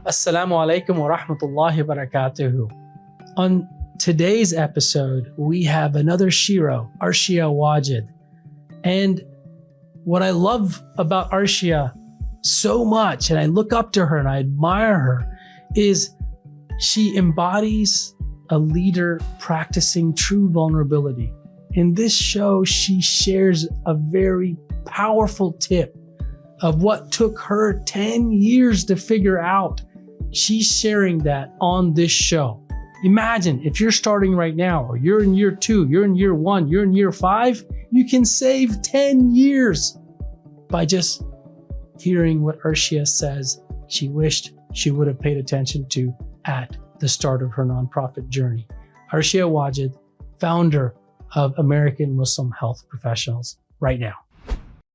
Assalamu alaikum wa rahmatullahi wa barakatuhu. On today's episode, we have another Shiro, Arshia Wajid. And what I love about Arshia so much, and I look up to her and I admire her, is she embodies a leader practicing true vulnerability. In this show, she shares a very powerful tip of what took her 10 years to figure out. She's sharing that on this show. Imagine if you're starting right now, or you're in year 2, you're in year 1, you're in year 5, you can save 10 years by just hearing what Arshia says she wished she would have paid attention to at the start of her nonprofit journey. Arshia Wajid, founder of American Muslim Health Professionals, right now.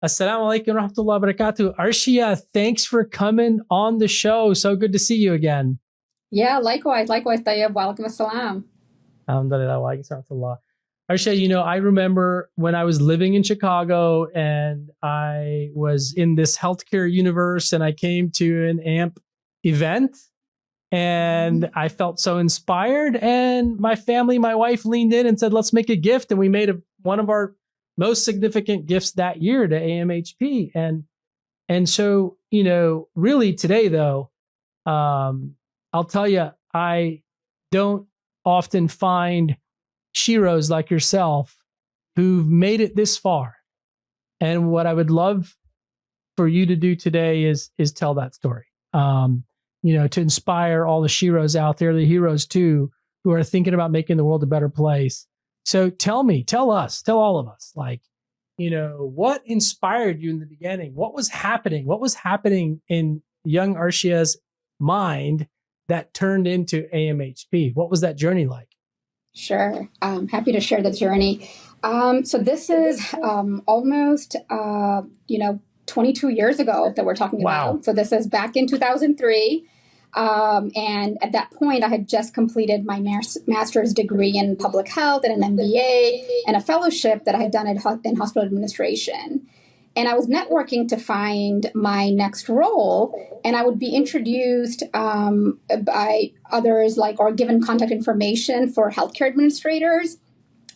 Assalamu alaikum wa rahmatullahi wa barakatuh. Arshia, thanks for coming on the show. So good to see you again. Yeah, likewise, Tayyib. Walaikum assalam. Alhamdulillah, wa alaikum assalam. Arshia, I remember when I was living in Chicago and I was in this healthcare universe and I came to an AMP event and I felt so inspired, and my family, my wife leaned in and said, let's make a gift. And we made one of our most significant gifts that year to AMHP. And so, really today though, I'll tell you, I don't often find Shiros like yourself who've made it this far. And what I would love for you to do today is tell that story. To inspire all the Shiros out there, the heroes too, who are thinking about making the world a better place. So tell all of us, what inspired you in the beginning? What was happening? What was happening in young Arshia's mind that turned into AMHP? What was that journey like? Sure. Happy to share the journey. So this is almost, 22 years ago that we're talking about. So this is back in 2003. And at that point, I had just completed my master's degree in public health and an MBA and a fellowship that I had done in hospital administration. And I was networking to find my next role, and I would be introduced by others, or given contact information for healthcare administrators,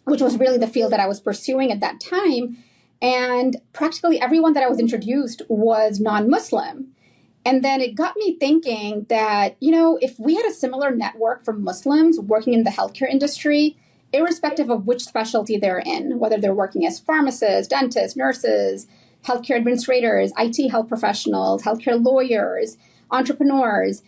which was really the field that I was pursuing at that time. And practically everyone that I was introduced was non-Muslim. And then it got me thinking that, if we had a similar network for Muslims working in the healthcare industry, irrespective of which specialty they're in, whether they're working as pharmacists, dentists, nurses, healthcare administrators, IT health professionals, healthcare lawyers, entrepreneurs,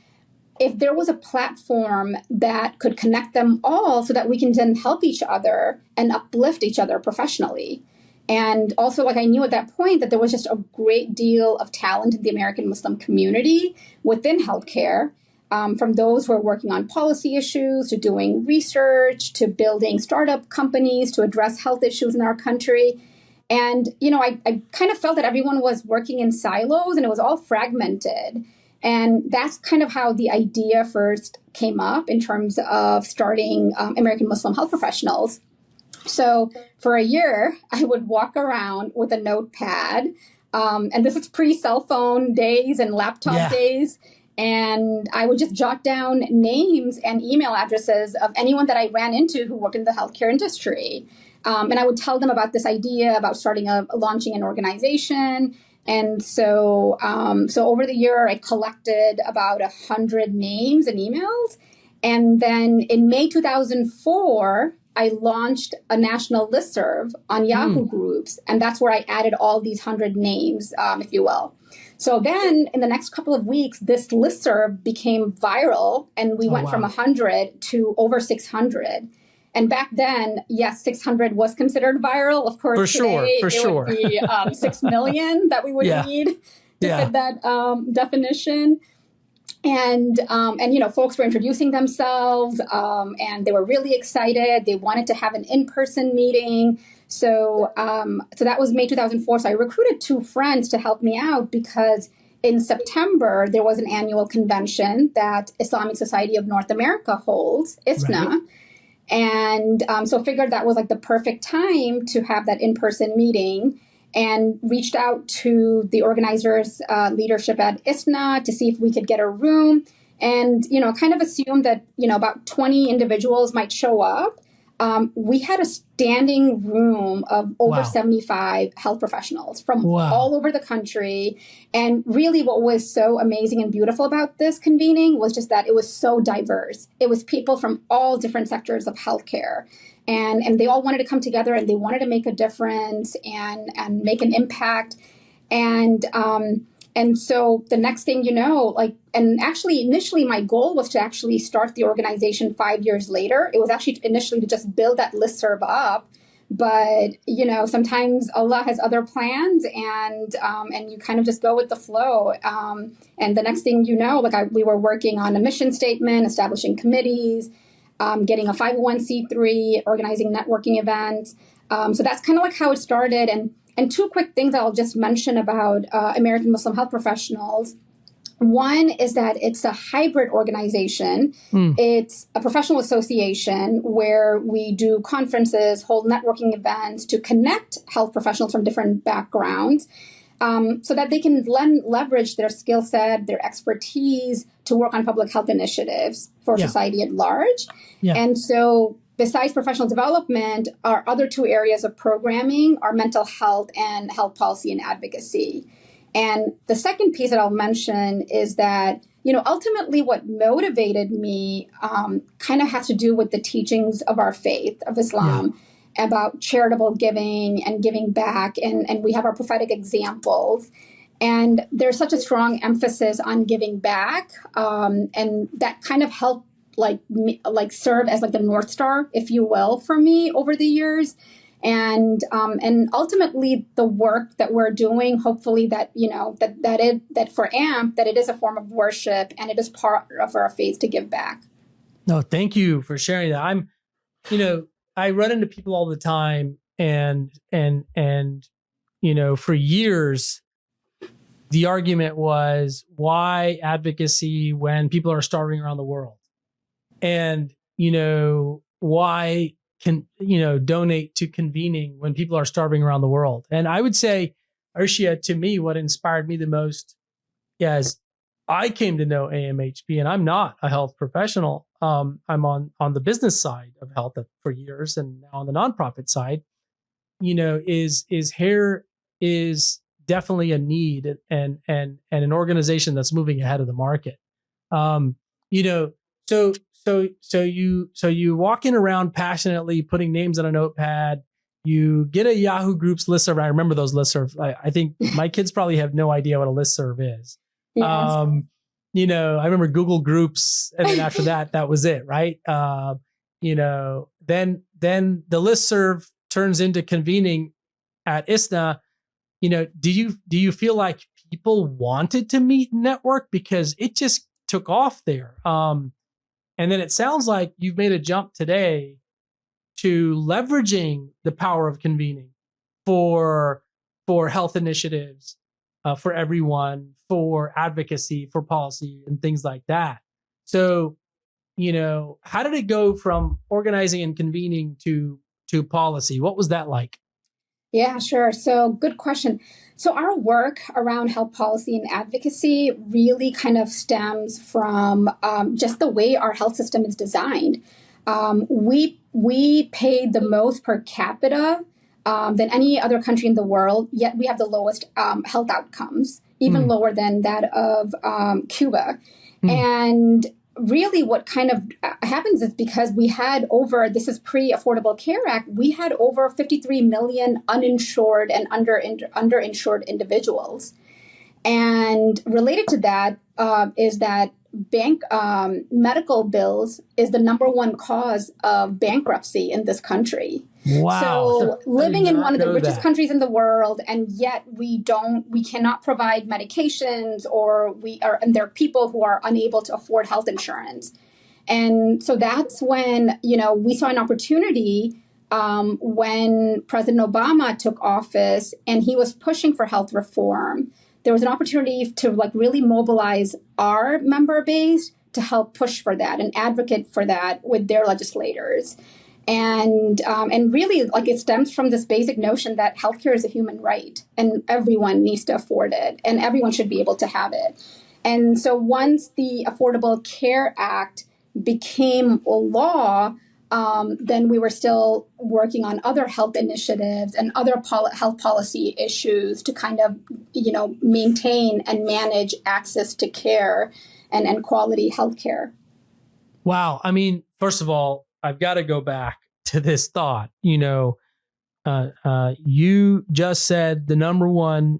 if there was a platform that could connect them all so that we can then help each other and uplift each other professionally. And also, I knew at that point that there was just a great deal of talent in the American Muslim community within healthcare, from those who are working on policy issues to doing research to building startup companies to address health issues in our country. And, I kind of felt that everyone was working in silos and it was all fragmented. And that's kind of how the idea first came up in terms of starting American Muslim Health Professionals. So for a year, I would walk around with a notepad. And this is pre-cell phone days and laptop days. And I would just jot down names and email addresses of anyone that I ran into who worked in the healthcare industry. And I would tell them about this idea about launching an organization. And so over the year, I collected about 100 names and emails. And then in May 2004, I launched a national listserv on Yahoo Groups, and that's where I added all these 100 names, if you will. So then in the next couple of weeks, this listserv became viral, and we went from 100 to over 600. And back then, yes, 600 was considered viral. Of course, today it would be 6 million that we would need to fit that definition. And folks were introducing themselves, and they were really excited. They wanted to have an in-person meeting. So that was May 2004. So I recruited 2 friends to help me out because in September, there was an annual convention that Islamic Society of North America holds, ISNA. Right. And so figured that was the perfect time to have that in-person meeting. And reached out to the organizers' leadership at ISNA to see if we could get a room. and, kind of assumed that, about 20 individuals might show up. We had a standing room of over 75 health professionals from all over the country. And really what was so amazing and beautiful about this convening was just that it was so diverse. It was people from all different sectors of healthcare. And they all wanted to come together and they wanted to make a difference and make an impact. And so the next thing you know, and actually initially my goal was to actually start the organization 5 years later. It was actually initially to just build that listserv up. But, sometimes Allah has other plans and you kind of just go with the flow. And the next thing you know, we were working on a mission statement, establishing committees, getting a 501c3, organizing networking events. So that's kind of how it started. And two quick things I'll just mention about American Muslim health professionals. One is that it's a hybrid organization. It's a professional association where we do conferences, hold networking events to connect health professionals from different backgrounds so that they can leverage their skill set, their expertise to work on public health initiatives for society at large. And so besides professional development, our other two areas of programming are mental health and health policy and advocacy. And the second piece that I'll mention is that, ultimately what motivated me kind of has to do with the teachings of our faith, of Islam, about charitable giving and giving back. And we have our prophetic examples. And there's such a strong emphasis on giving back. And that kind of helped serve as the North Star, if you will, for me over the years. And ultimately the work that we're doing, hopefully that for AMP, that it is a form of worship and it is part of our faith to give back. No, thank you for sharing that. I run into people all the time and for years, the argument was why advocacy when people are starving around the world? And, why can, donate to convening when people are starving around the world? And I would say, Arshia, to me, what inspired me the most is I came to know AMHP, and I'm not a health professional. I'm on the business side of health for years, and now on the nonprofit side, hair is definitely a need and an organization that's moving ahead of the market. So you walking around passionately putting names on a notepad. You get a Yahoo Groups listserv. I remember those listservs. I think my kids probably have no idea what a listserv is. Yes. I remember Google Groups, and then after that was it, right? Then the listserv turns into convening at ISNA. Do you feel like people wanted to meet and network because it just took off there? And then it sounds like you've made a jump today to leveraging the power of convening for health initiatives, for everyone, for advocacy, for policy, and things like that. So, how did it go from organizing and convening to policy? What was that like? Yeah, sure. So good question. So our work around health policy and advocacy really kind of stems from just the way our health system is designed. We pay the most per capita than any other country in the world, yet we have the lowest health outcomes, even lower than that of Cuba. And really what kind of happens is because we had this is pre-Affordable Care Act, we had over 53 million uninsured and underinsured individuals. And related to that is that medical bills is the number one cause of bankruptcy in this country. Wow. So living in one of the richest countries in the world, and yet we cannot provide medications, and there are people who are unable to afford health insurance. And so that's when, we saw an opportunity when President Obama took office and he was pushing for health reform. There was an opportunity to really mobilize our member base to help push for that and advocate for that with their legislators. And really, it stems from this basic notion that healthcare is a human right and everyone needs to afford it and everyone should be able to have it. And so once the Affordable Care Act became a law, then we were still working on other health initiatives and other health policy issues to kind of, maintain and manage access to care and quality health care. Wow. I mean, first of all, I've got to go back to this thought. You just said the number one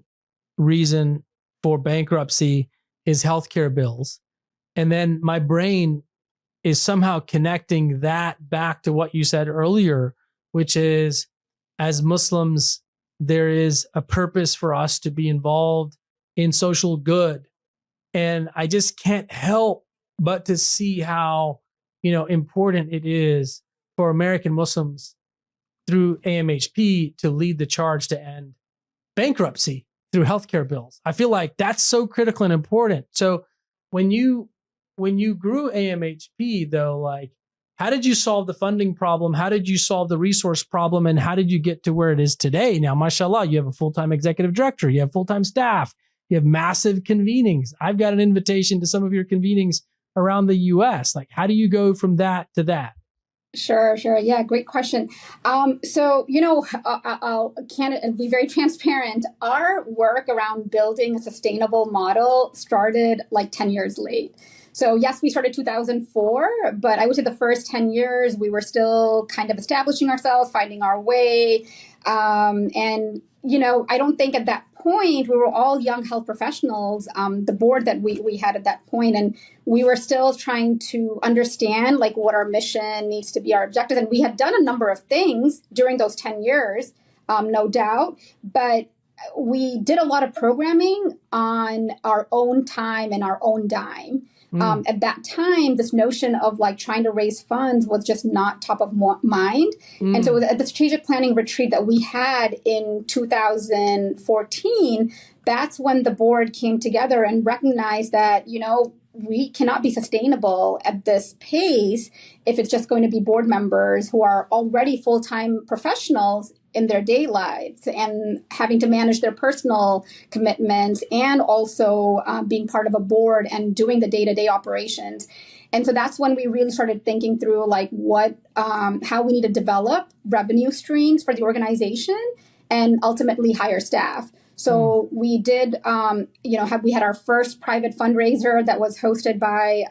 reason for bankruptcy is healthcare bills. And then my brain is somehow connecting that back to what you said earlier, which is, as Muslims, there is a purpose for us to be involved in social good. And I just can't help but to see how, important it is for American Muslims through AMHP to lead the charge to end bankruptcy through healthcare bills. I feel like that's so critical and important. So when you grew AMHP, though, like, how did you solve the funding problem? How did you solve the resource problem? And how did you get to where it is today? Now, mashallah, you have a full-time executive director, you have full-time staff, you have massive convenings. I've got an invitation to some of your convenings around the US. Like, how do you go from that to that? Sure. Yeah, great question. I'll be very transparent. Our work around building a sustainable model started like 10 years late. So yes, we started 2004, but I would say the first 10 years, we were still kind of establishing ourselves, finding our way. I don't think at that point, we were all young health professionals, the board that we had at that point, and we were still trying to understand like what our mission needs to be, our objectives. And we had done a number of things during those 10 years, no doubt, but we did a lot of programming on our own time and our own dime. At that time, this notion of like trying to raise funds was just not top of mind. And so at the strategic planning retreat that we had in 2014, that's when the board came together and recognized that, we cannot be sustainable at this pace if it's just going to be board members who are already full-time professionals in their day lives and having to manage their personal commitments and also being part of a board and doing the day-to-day operations. And so that's when we really started thinking through like how we need to develop revenue streams for the organization and ultimately hire staff. So we did, we had our first private fundraiser that was hosted by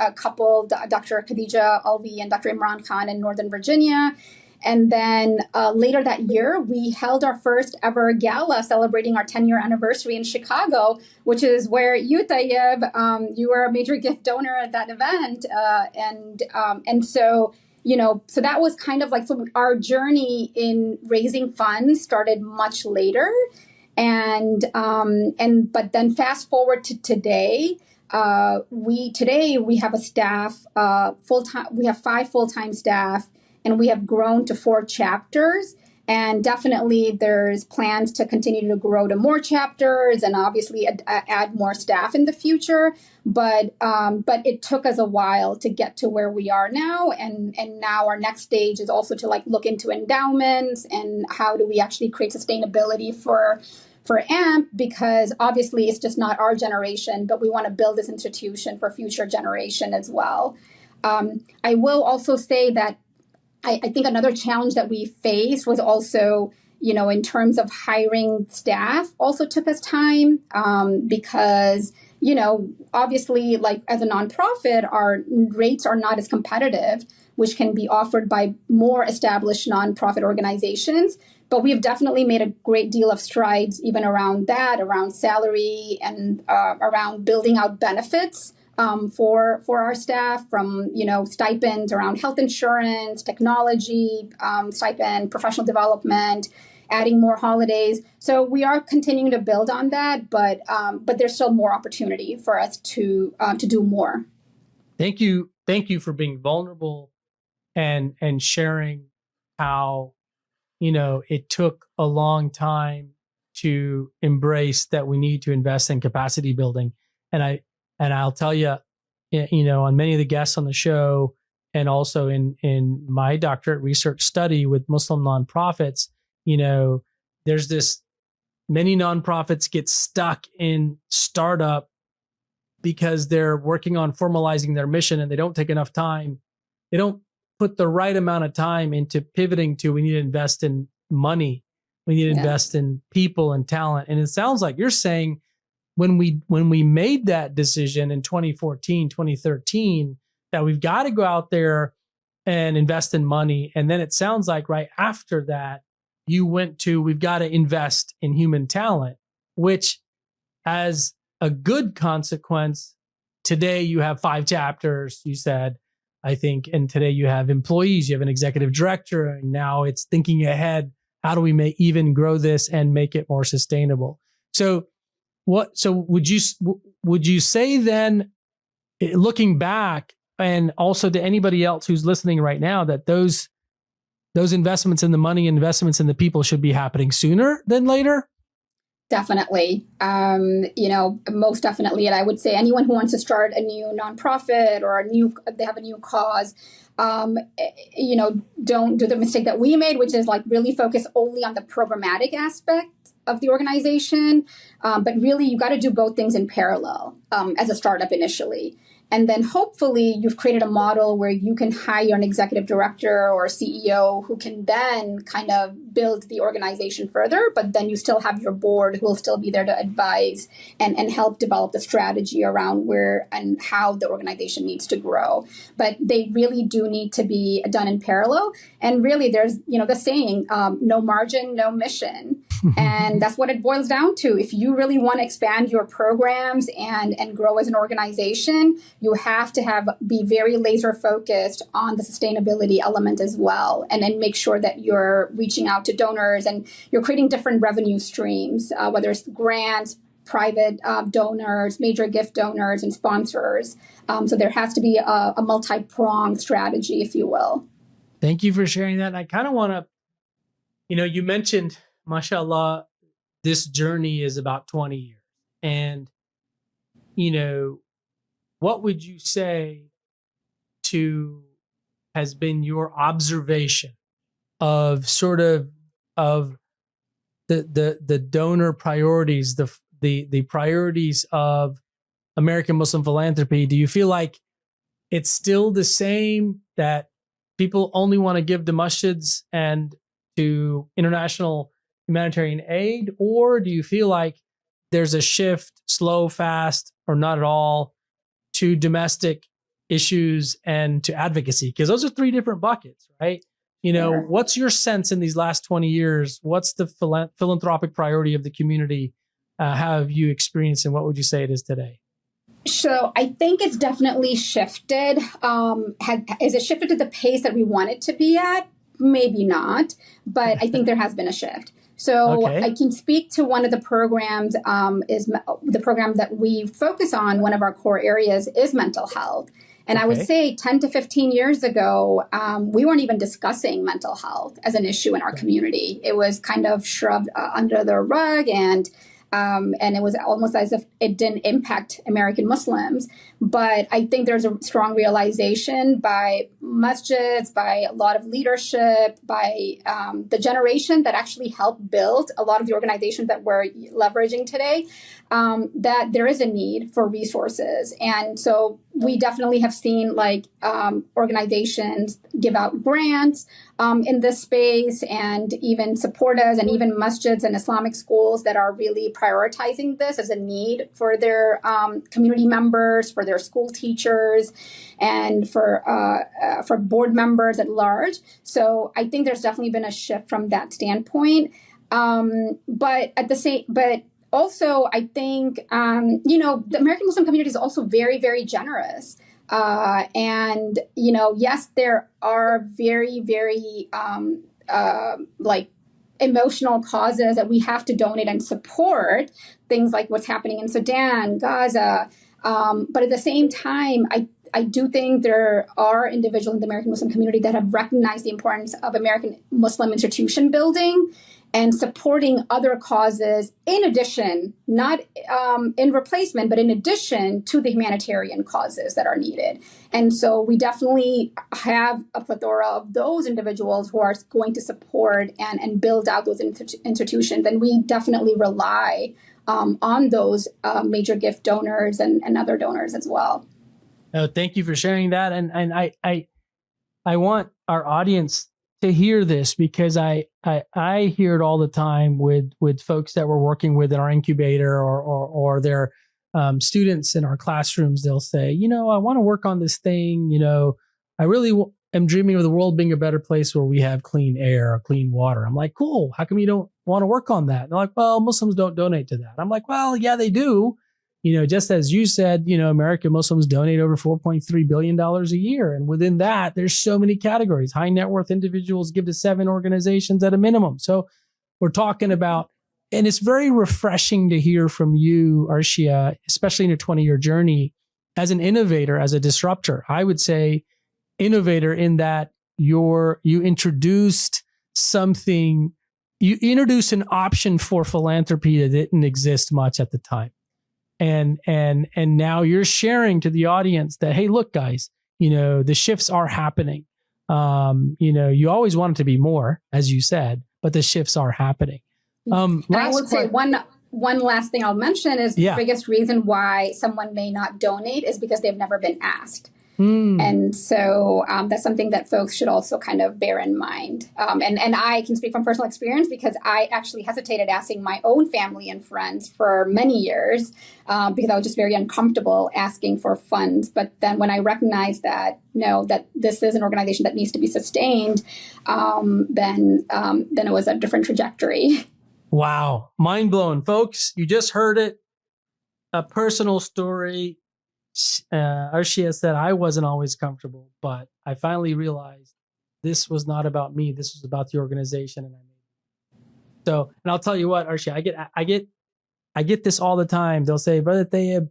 a couple, Dr. Khadija Alvi and Dr. Imran Khan in Northern Virginia. And then later that year, we held our first ever gala celebrating our 10-year anniversary in Chicago, which is where you, Tayyib, you were a major gift donor at that event. So that was kind of like, so our journey in raising funds started much later. But then fast forward to today, we have a staff, full-time, we have 5 full-time staff, and we have grown to 4 chapters. And definitely there's plans to continue to grow to more chapters and obviously add more staff in the future. But it took us a while to get to where we are now. And now our next stage is also to like look into endowments and how do we actually create sustainability for AMP, because obviously it's just not our generation, but we want to build this institution for future generation as well. I will also say that I think another challenge that we faced was also, in terms of hiring staff, also took us time because, obviously, like as a nonprofit, our rates are not as competitive, which can be offered by more established nonprofit organizations. But we have definitely made a great deal of strides even around that, around salary and around building out benefits for our staff, from stipends around health insurance, technology, stipend, professional development, adding more holidays. So we are continuing to build on that, but there's still more opportunity for us to do more. Thank you for being vulnerable and sharing how it took a long time to embrace that we need to invest in capacity building. And I'll tell you, on many of the guests on the show, and also in my doctorate research study with Muslim nonprofits, there's this, many nonprofits get stuck in startup because they're working on formalizing their mission and they don't take enough time. They don't put the right amount of time into pivoting to, we need to invest in money. We need to invest in people and talent. And it sounds like you're saying when we made that decision in 2014, 2013, that we've got to go out there and invest in money. And then it sounds like right after that, you went to, we've got to invest in human talent, which as a good consequence, today you have 5 chapters, you said, I think, and today you have employees, you have an executive director, and now it's thinking ahead. How do we even grow this and make it more sustainable? So would you say then, looking back, and also to anybody else who's listening right now, that those investments in the money, investments in the people should be happening sooner than later? Definitely. Most definitely. And I would say anyone who wants to start a new nonprofit or they have a new cause, don't do the mistake that we made, which is like really focus only on the programmatic aspect of the organization. But really, you got to do both things in parallel as a startup initially. And then hopefully you've created a model where you can hire an executive director or a CEO who can then kind of build the organization further, but then you still have your board who will still be there to advise and help develop the strategy around where and how the organization needs to grow. But they really do need to be done in parallel. And really there's, the saying, no margin, no mission. And that's what it boils down to. If you really want to expand your programs and grow as an organization, you have to be very laser focused on the sustainability element as well. And then make sure that you're reaching out to donors and you're creating different revenue streams, whether it's grants, private donors, major gift donors, and sponsors. So there has to be a multi-pronged strategy, if you will. Thank you for sharing that. And I kind of want to, you mentioned, mashallah, this journey is about 20 years. And, what would you say has been your observation of sort of the donor priorities, the priorities of American Muslim philanthropy? Do you feel like it's still the same, that people only want to give to masjids and to international humanitarian aid? Or do you feel like there's a shift, slow, fast, or not at all, to domestic issues and to advocacy? Because those are 3 different buckets, right? What's your sense in these last 20 years? What's the philanthropic priority of the community? How have you experienced, and what would you say it is today? So I think it's definitely shifted. Is it shifted to the pace that we want it to be at? Maybe not, but I think there has been a shift. So I can speak to one of the programs, is the program that we focus on. One of our core areas is mental health. And I would say 10 to 15 years ago, we weren't even discussing mental health as an issue in our community. It was kind of shoved under the rug, and it was almost as if it didn't impact American Muslims. But I think there's a strong realization by masjids, by a lot of leadership, by the generation that actually helped build a lot of the organizations that we're leveraging today, that there is a need for resources. And so we definitely have seen organizations give out grants in this space, and even support us, and even masjids and Islamic schools that are really prioritizing this as a need for their community members, for their school teachers, and for board members at large. So I think there's definitely been a shift from that standpoint. But also, I think, the American Muslim community is also very, very generous. And, yes, there are very, very, emotional causes that we have to donate and support, things like what's happening in Sudan, Gaza. But at the same time, I do think there are individuals in the American Muslim community that have recognized the importance of American Muslim institution building and supporting other causes in addition, not in replacement, but in addition to the humanitarian causes that are needed. And so we definitely have a plethora of those individuals who are going to support and build out those institutions. And we definitely rely on those major gift donors and other donors as well. Oh, thank you for sharing that. And I want our audience to hear this, because I hear it all the time with folks that we're working with in our incubator or their students in our classrooms. They'll say, I want to work on this thing. I really am dreaming of the world being a better place where we have clean air or clean water. I'm like, cool. How come you don't want to work on that? And they're like, well, Muslims don't donate to that. I'm like, well, yeah, they do. Just as you said, American Muslims donate over $4.3 billion a year. And within that, there's so many categories. High net worth individuals give to 7 organizations at a minimum. So we're talking about, and it's very refreshing to hear from you, Arshia, especially in your 20-year journey as an innovator, as a disruptor. I would say innovator in that you introduced something, you introduced an option for philanthropy that didn't exist much at the time. And now you're sharing to the audience that, hey, look, guys, the shifts are happening. You always want it to be more, as you said, but the shifts are happening. I would say one last thing I'll mention is the biggest reason why someone may not donate is because they've never been asked. And so that's something that folks should also kind of bear in mind. And I can speak from personal experience because I actually hesitated asking my own family and friends for many years because I was just very uncomfortable asking for funds. But then when I recognized that, that this is an organization that needs to be sustained, then it was a different trajectory. Wow. Mind blown. Folks, you just heard it. A personal story. Arshia said, I wasn't always comfortable, but I finally realized this was not about me. This was about the organization. And I'll tell you what, Arshia, I get this all the time. They'll say, Brother Tayyib,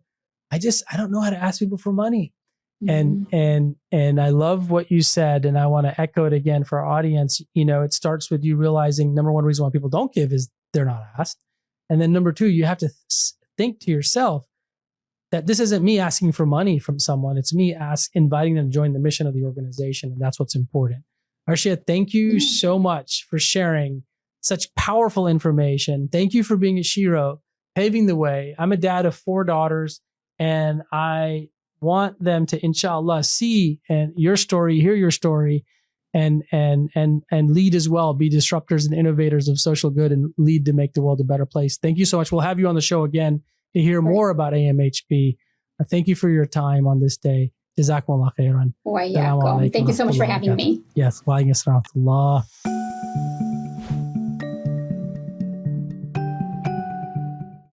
I don't know how to ask people for money. Mm-hmm. And I love what you said. And I want to echo it again for our audience. It starts with you realizing, number one reason why people don't give is they're not asked. And then number two, you have to think to yourself, that this isn't me asking for money from someone. It's me inviting them to join the mission of the organization. And that's what's important. Arshia, thank you so much for sharing such powerful information. Thank you for being a Shiro, paving the way. I'm a dad of 4 daughters, and I want them to, inshallah, see and your story, hear your story, and lead as well, be disruptors and innovators of social good and lead to make the world a better place. Thank you so much. We'll have you on the show again to hear more about AMHP. Thank you for your time on this day. Jazakumullah khairan. Thank you so much for having me. Yes. Wa alaikum assalam.